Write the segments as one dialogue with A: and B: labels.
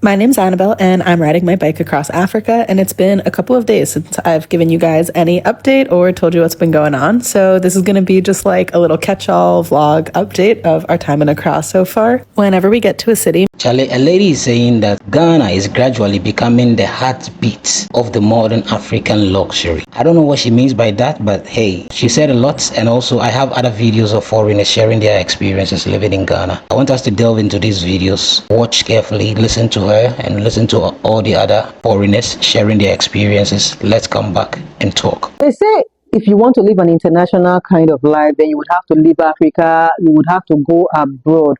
A: My name's Annabelle, and I'm riding my bike across Africa, and it's been a couple of days since I've given you guys any update or told you what's been going on. So this is going to be just like a little catch-all vlog update of our time in Accra so far. Whenever we get to a city,
B: Charlie, a lady is saying that Ghana is gradually becoming the heartbeat of the modern African luxury. I don't know what she means by that, but hey, she said a lot. And also I have other videos of foreigners sharing their experiences living in Ghana. I want us to delve into these videos, watch carefully, listen to her and listen to all the other foreigners sharing their experiences. Let's come back and talk.
C: They say if you want to live an international kind of life, then you would have to leave Africa, you would have to go abroad,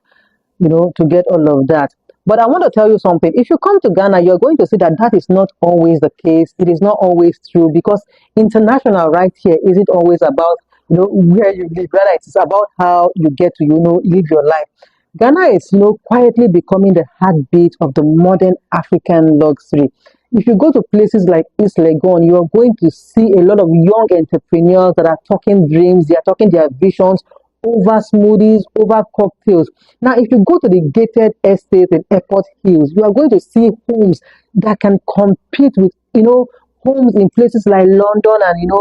C: to get all of that. But I want to tell you something. If you come to Ghana, you're going to see that that is not always the case. It is not always true, because international right here isn't always about, where you live. Rather, it's about how you get to, live your life. Ghana is, quietly becoming the heartbeat of the modern African luxury. If you go to places like East Legon, you are going to see a lot of young entrepreneurs that are talking dreams, they are talking their visions over smoothies, over cocktails. Now, if you go to the gated estates in Airport Hills, you are going to see homes that can compete with, homes in places like London and,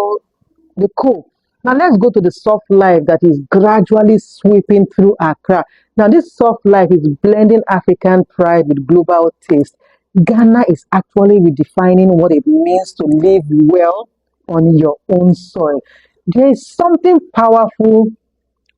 C: the co. Now, let's go to the soft life that is gradually sweeping through Accra. Now, this soft life is blending African pride with global taste. Ghana is actually redefining what it means to live well on your own soil. There is something powerful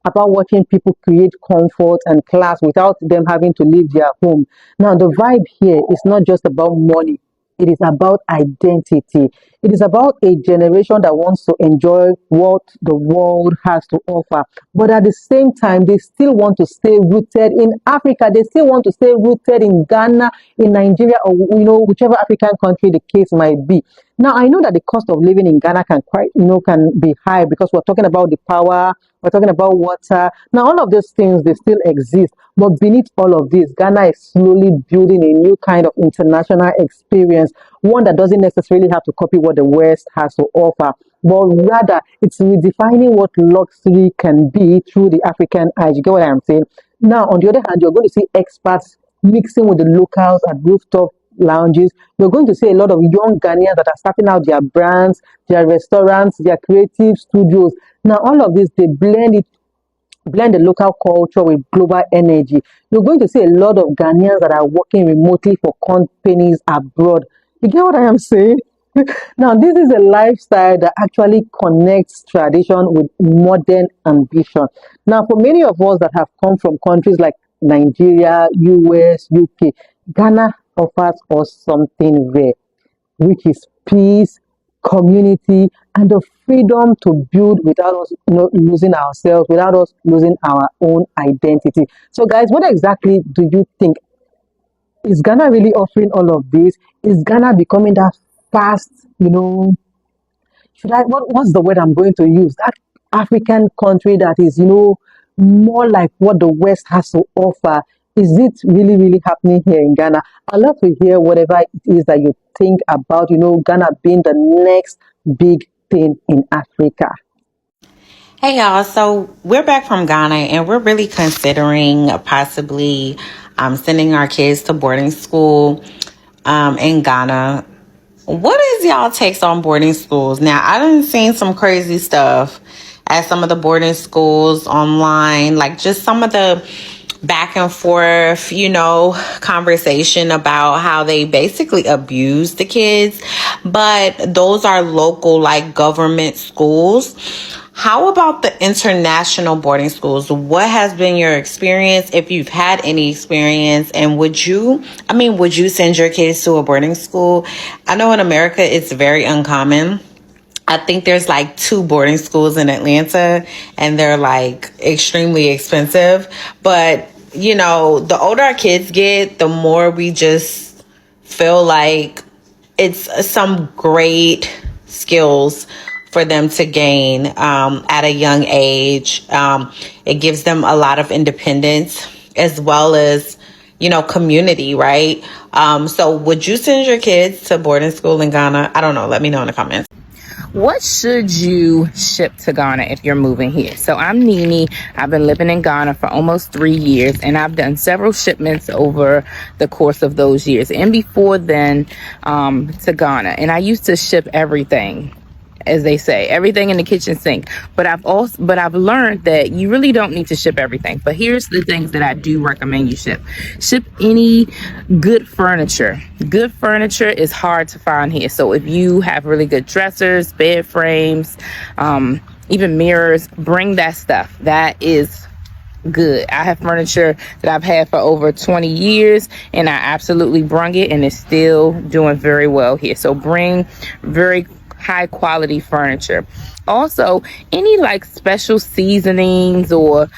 C: about watching people create comfort and class without them having to leave their home. Now, the vibe here is not just about money. It is about identity. It is about a generation that wants to enjoy what the world has to offer. But at the same time, they still want to stay rooted in Africa. They still want to stay rooted in Ghana, in Nigeria, or whichever African country the case might be. Now, I know that the cost of living in Ghana can be high, because we're talking about the power, we're talking about water. Now, all of those things, they still exist. But beneath all of this, Ghana is slowly building a new kind of international experience, one that doesn't necessarily have to copy what the West has to offer, but rather it's redefining what luxury can be through the African eyes. You get what I'm saying? Now, on the other hand, you're going to see expats mixing with the locals at rooftop lounges. You're going to see a lot of young Ghanaians that are starting out their brands, their restaurants, their creative studios. Now, all of this, they blend the local culture with global energy. You're going to see a lot of Ghanaians that are working remotely for companies abroad. You get what I am saying? Now, this is a lifestyle that actually connects tradition with modern ambition. Now, for many of us that have come from countries like Nigeria, US, UK, Ghana offers us something rare, which is peace, community, and the freedom to build without us losing ourselves, without us losing our own identity. So, guys, what exactly do you think? Is Ghana really offering all of this? Is Ghana becoming that fast, what's the word I'm going to use? That African country that is, more like what the West has to offer. Is it really, really happening here in Ghana? I'd love to hear whatever it is that you think about, Ghana being the next big thing in Africa.
D: Hey y'all, so we're back from Ghana and we're really considering possibly sending our kids to boarding school in Ghana. What is y'all takes on boarding schools? Now, I done seen some crazy stuff at some of the boarding schools online, like just some of the back and forth, conversation about how they basically abuse the kids. But those are local, like government schools. How about the international boarding schools? What has been your experience, if you've had any experience? And would you send your kids to a boarding school? I know in America it's very uncommon. I think there's like 2 boarding schools in Atlanta and they're like extremely expensive. But, the older our kids get, the more we just feel like it's some great skills for them to gain at a young age. It gives them a lot of independence as well as, community, right? So would you send your kids to boarding school in Ghana? I don't know. Let me know in the comments.
E: What should you ship to Ghana if you're moving here? So I'm Nini. I've been living in Ghana for almost 3 years, and I've done several shipments over the course of those years, and before then to Ghana. And I used to ship everything, as they say, everything in the kitchen sink. But I've learned that you really don't need to ship everything. But here's the things that I do recommend you ship. Ship any good furniture. Good furniture is hard to find here. So if you have really good dressers, bed frames, even mirrors, bring that stuff. That is good. I have furniture that I've had for over 20 years, and I absolutely brung it, and it's still doing very well here. So bring very high quality furniture. Also, any like special seasonings or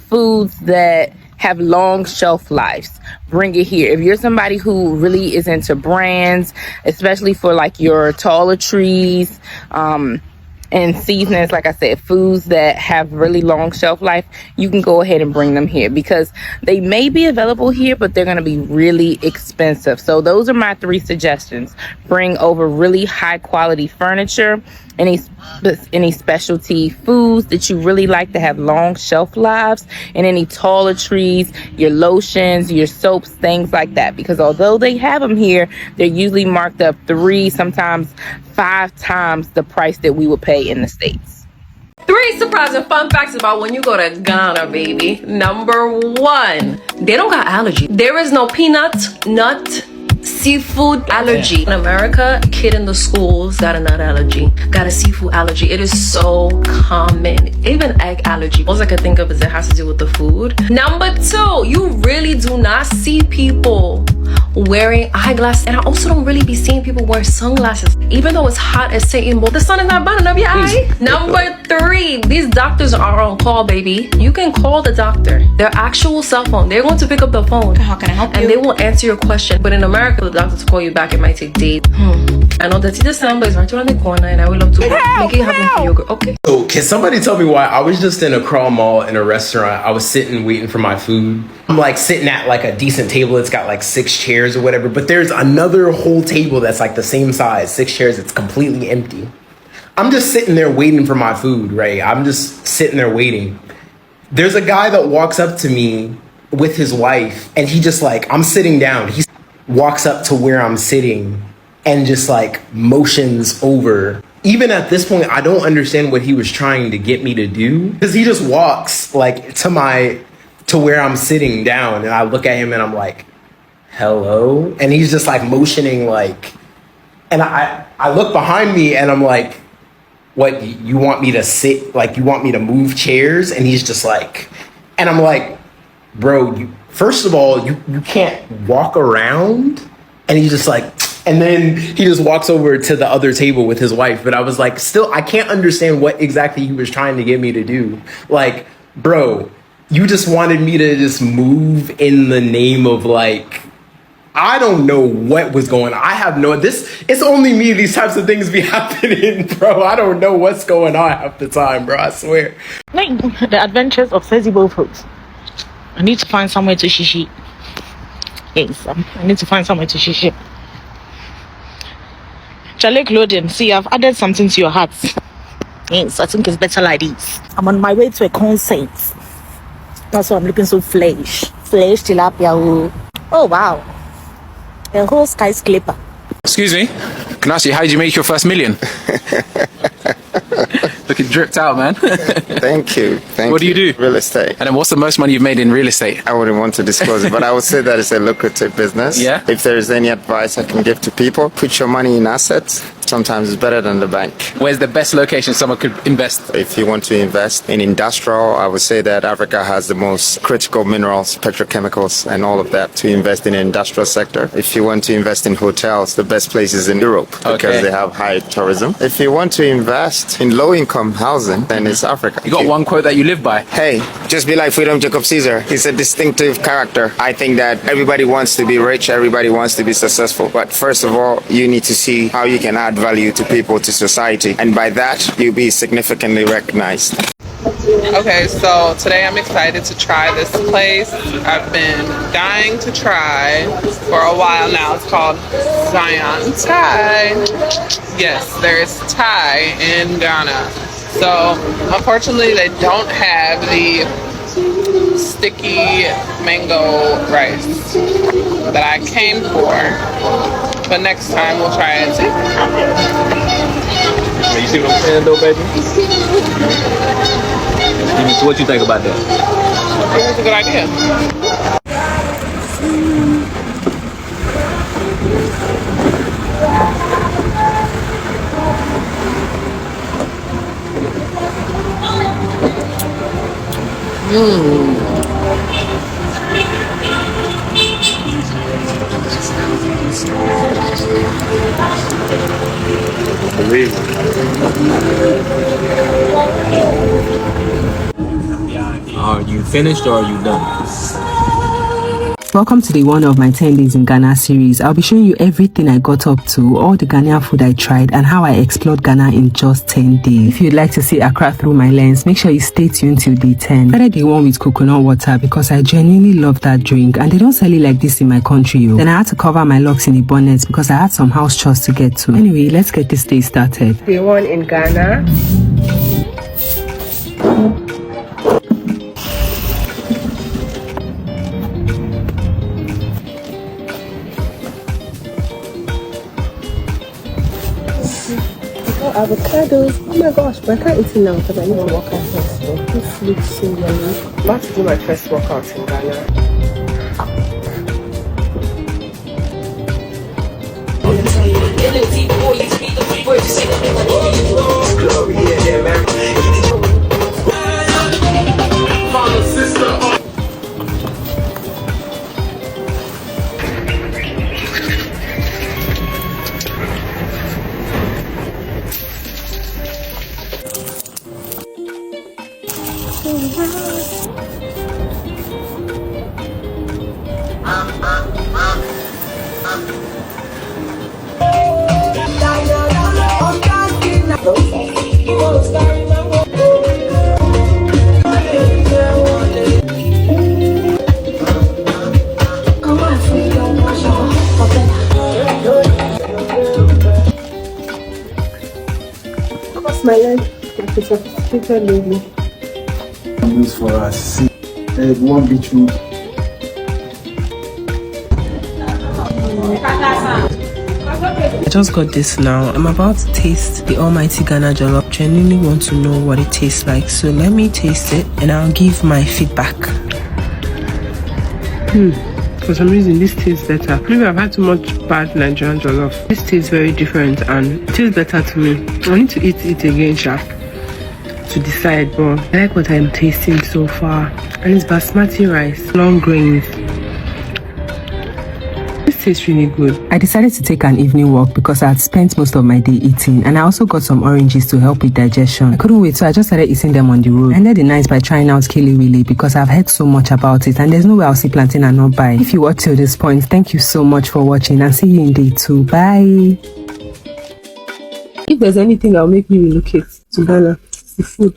E: foods that have long shelf lives, bring it here. If you're somebody who really is into brands, especially for like your toiletries, and seasonings, like I said, foods that have really long shelf life, you can go ahead and bring them here because they may be available here, but they're going to be really expensive. So those are my 3 suggestions. Bring over really high quality furniture, any specialty foods that you really like to have long shelf lives, and any toiletries, your lotions, your soaps, things like that. Because although they have them here, they're usually marked up 3, sometimes 5 times the price that we would pay in the States.
F: 3 surprising fun facts about when you go to Ghana, baby. Number 1, they don't got allergy. There is no peanut, nut, seafood allergy. In America, kid in the schools got a nut allergy, got a seafood allergy. It is so common. Even egg allergy. All I can think of is it has to do with the food. Number 2, you really do not see people wearing eyeglasses, and I also don't really be seeing people wear sunglasses, even though it's hot as Satan, but the sun is not burning up your eye. Number 3, these doctors are on call, baby. You can call the doctor, their actual cell phone. They're going to pick up the phone. How can I help you? And they will answer your question. But in America, the doctor to call you back, it might take days. I know that this number is right around the corner, and I would love to make it happen for you. Okay.
G: So can somebody tell me why? I was just in Accra Mall in a restaurant. I was sitting waiting for my food. I'm like sitting at like a decent table. It's got like 6 chairs or whatever, but there's another whole table that's like the same size, 6 chairs. It's completely empty. I'm just sitting there waiting for my food, right? I'm just sitting there waiting. There's a guy that walks up to me with his wife, and he just like, I'm sitting down. He walks up to where I'm sitting and just like motions over. Even at this point, I don't understand what he was trying to get me to do, because he just walks like to where I'm sitting down, and I look at him and I'm like, hello? And he's just like motioning like, and I look behind me and I'm like, what, you want me to sit, like you want me to move chairs? And he's just like, and I'm like, bro, first of all, you can't walk around. And he's just like, and then he just walks over to the other table with his wife. But I was like, still, I can't understand what exactly he was trying to get me to do. Like, bro, you just wanted me to just move in the name of like, I don't know what was going on. I have no, it's only me these types of things be happening, bro. I don't know what's going on half the time, bro. I swear.
H: Like the adventures of sensible folks. I need to find somewhere to shishi. Yes, I need to find somewhere to shishi. Charlie Claudine, see, I've added something to your heart. Yes, I think it's better like this. I'm on my way to a concert. That's why I'm looking so flesh. Flesh tilapia. Oh, wow. A whole skyscraper.
I: Excuse me, can I ask you, how did you make your first million? Looking dripped out, man.
J: Thank you.
I: What do you do?
J: Real estate.
I: And then what's the most money you've made in real estate?
J: I wouldn't want to disclose it, but I would say that it's a lucrative business.
I: Yeah.
J: If there is any advice I can give to people, put your money in assets. Sometimes it's better than the bank.
I: Where's the best location someone could invest?
J: If you want to invest in industrial, I would say that Africa has the most critical minerals, petrochemicals, and all of that to invest in the industrial sector. If you want to invest in hotels, the best place is in Europe because they have high tourism. If you want to invest in low-income housing, then it's Africa.
I: You got one quote that you live by?
J: Hey, just be like Freedom Jacob Caesar. He's a distinctive character. I think that everybody wants to be rich, everybody wants to be successful. But first of all, you need to see how you can add value to people, to society. And by that, you'll be significantly recognized.
E: Okay, so today I'm excited to try this place. I've been dying to try for a while now. It's called Zion Thai. Yes, there's Thai in Ghana. So unfortunately they don't have the sticky mango rice that I came for. But next time we'll try it too.
I: You see what I'm saying though, baby? So what you think about that?
E: I think it's a good idea.
I: Are you finished or are you done?
C: Welcome to the one of my 10 days in Ghana series. I'll be showing you everything I got up to, all the Ghanaian food I tried, and how I explored Ghana in just 10 days. If you'd like to see Accra through my lens, make sure you stay tuned till day 10. I started the one with coconut water because I genuinely love that drink, and they don't sell it like this in my country. Then I had to cover my locks in the bonnet because I had some house chores to get to. Anyway, let's get this day started. Day 1 in Ghana. Avocados. Oh my gosh, but I can't eat it now because I need to work out first. So this looks so yummy. I'm about to do my first workout in Ghana. My leg, like a sophisticated lady.
K: This for us. One beetroot.
C: I just got this now. I'm about to taste the almighty Ghana jollof. Genuinely want to know what it tastes like. So let me taste it and I'll give my feedback. For some reason this tastes better. Maybe I've had too much bad Nigerian jollof. This tastes very different and it tastes better to me. I need to eat it again, sharp, to decide, but I like what I'm tasting so far. And it's basmati rice, long grains. This tastes really good. I decided to take an evening walk because I had spent most of my day eating, and I also got some oranges to help with digestion. I couldn't wait, so I just started eating them on the road. I ended the night by trying out Kili Wili because I've heard so much about it, and there's no way I'll see plantain and not buy. If you watch till this point, thank you so much for watching, and see you in day 2. Bye. If there's anything that'll make me relocate to Ghana, it's the food.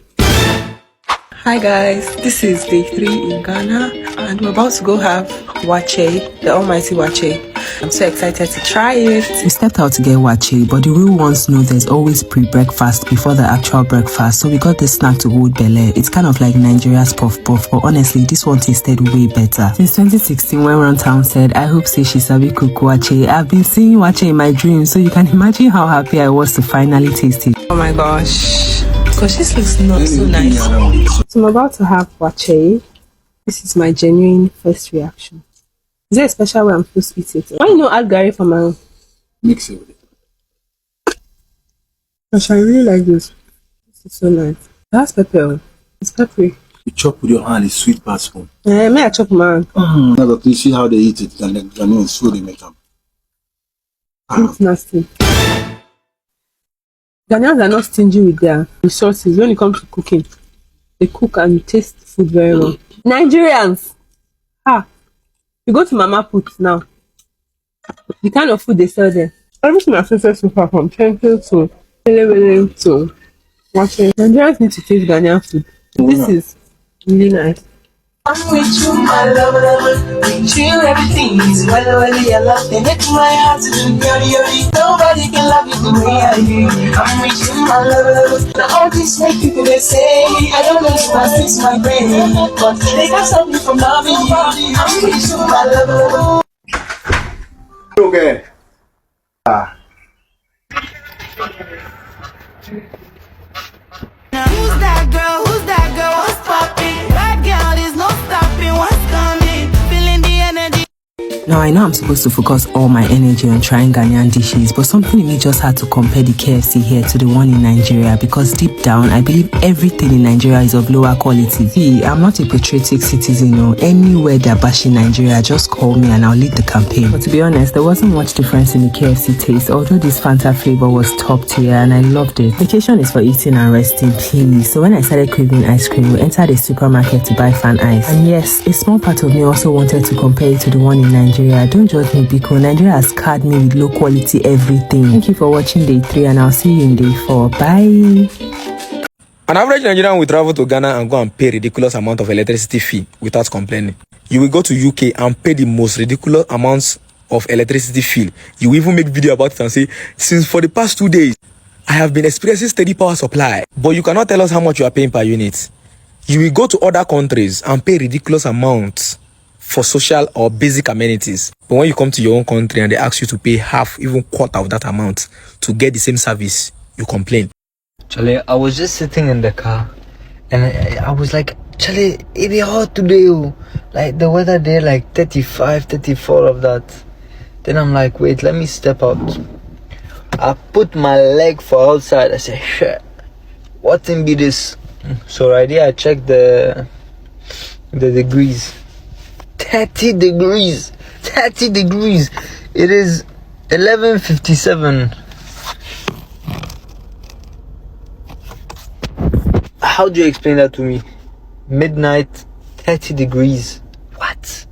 C: Hi guys, this is day 3 in Ghana and we're about to go have wache, the almighty wache. I'm so excited to try it. We stepped out to get wache, but the real ones know there's always pre-breakfast before the actual breakfast, so we got this snack to hold belly. It's kind of like Nigeria's puff puff, but honestly this one tasted way better. Since 2016 when Ron Town said, I hope say she sabi cook wache, I've been seeing wache in my dreams, so you can imagine how happy I was to finally taste it. Oh my gosh. Because this looks not so nice. So I'm about to have wache. This is my genuine first reaction. Is there a special way I'm supposed to eat it? Why you not add Gary for my own?
K: Mix it with it.
C: Gosh, I really like this. This is so nice. That's pepper. It's peppery.
K: You chop with your hand, it's sweet past spoon.
C: May I chop my hand?
K: Now that you see how they eat it, and the Ghanaians food they make them.
C: It's nasty. Ghanaians are not stingy with their resources when it comes to cooking. They cook and taste food very well. Nigerians! You go to Mama Put now. The kind of food they sell there. Everything I've tasted so far, from chenkel to Pelewele to watching. Nigerians need to taste Ghanaian food. This is really nice.
L: I'm with you, my love, with you, everything is well, I love they make my heart to do yori. Nobody can love you the way I do. I'm with you, my love. Now all these fake people they say, I don't know if I fix my brain, but they can't stop me from loving you. I'm with you, my love.
K: Okay.
L: Now who's that girl? Who's that girl? What's poppin'? Bad girl, there's no stopping. What's coming? Feeling the energy.
M: Now, I know I'm supposed to focus all my energy on trying Ghanaian dishes, but something in me just had to compare the KFC here to the one in Nigeria because deep down, I believe everything in Nigeria is of lower quality. See, I'm not a patriotic citizen or anywhere they're bashing Nigeria, just call me and I'll lead the campaign. But to be honest, there wasn't much difference in the KFC taste, although this Fanta flavor was top tier and I loved it. Vacation is for eating and resting, please. So when I started craving ice cream, we entered a supermarket to buy fan ice. And yes, a small part of me also wanted to compare it to the one in Nigeria. Don't judge me because Nigeria has scarred me with low quality everything. Thank you for watching day 3 and I'll see you in day 4. Bye.
I: An average Nigerian will travel to Ghana and go and pay ridiculous amount of electricity fee without complaining. You will go to UK and pay the most ridiculous amounts of electricity fee. You will even make video about it and say, since for the past 2 days, I have been experiencing steady power supply. But you cannot tell us how much you are paying per unit. You will go to other countries and pay ridiculous amounts for social or basic amenities. But when you come to your own country and they ask you to pay half, even quarter of that amount to get the same service, you complain.
N: Charlie, I was just sitting in the car and I was like, Charlie, it be hot today. Like the weather there, like 35, 34 of that. Then I'm like, wait, let me step out. I put my leg for outside. I said, shit, what thing be this? So right here, I checked the degrees. 30 degrees. 30 degrees. It is 11:57. How do you explain that to me? Midnight, 30 degrees. What?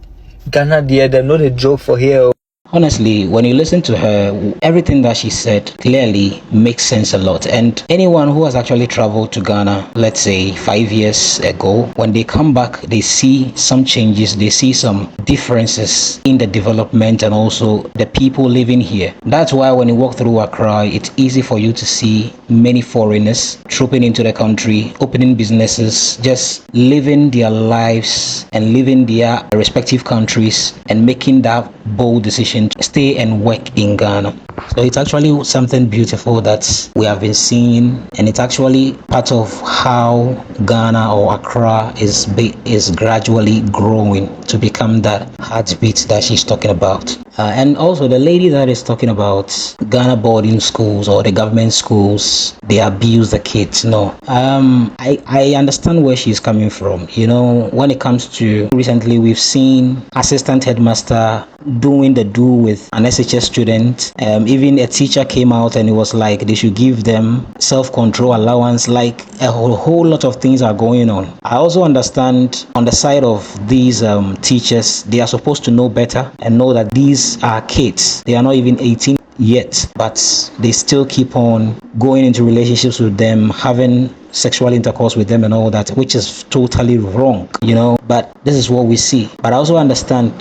N: Ghana, they're not a joke for here.
B: Honestly, when you listen to her, everything that she said clearly makes sense a lot. And anyone who has actually traveled to Ghana, let's say 5 years ago, when they come back, they see some changes, they see some differences in the development and also the people living here. That's why when you walk through Accra, it's easy for you to see many foreigners trooping into the country, opening businesses, just living their lives and living their respective countries and making that bold decision to stay and work in Ghana. So it's actually something beautiful that we have been seeing, and it's actually part of how Ghana or Accra is gradually growing to become that heartbeat that she's talking about. And also the lady that is talking about Ghana boarding schools or the government schools, they abuse the kids. No, I understand where she's coming from. You know, when it comes to recently, we've seen assistant headmaster doing the do with an SHS student. Even a teacher came out and it was like they should give them self-control allowance. Like a whole lot of things are going on. I also understand on the side of these teachers, they are supposed to know better and know that these are kids. They are not even 18 yet, but they still keep on going into relationships with them, having sexual intercourse with them and all that, which is totally wrong, you know. But this is what we see. But I also understand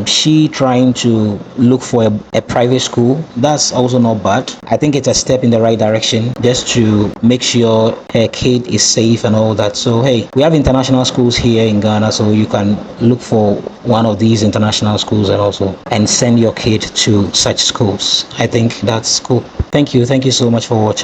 B: she trying to look for a private school. That's also not bad. I think it's a step in the right direction just to make sure her kid is safe and all that. So hey, we have international schools here in Ghana, so you can look for one of these international schools and send your kid to such schools. I think that's cool. Thank you so much for watching.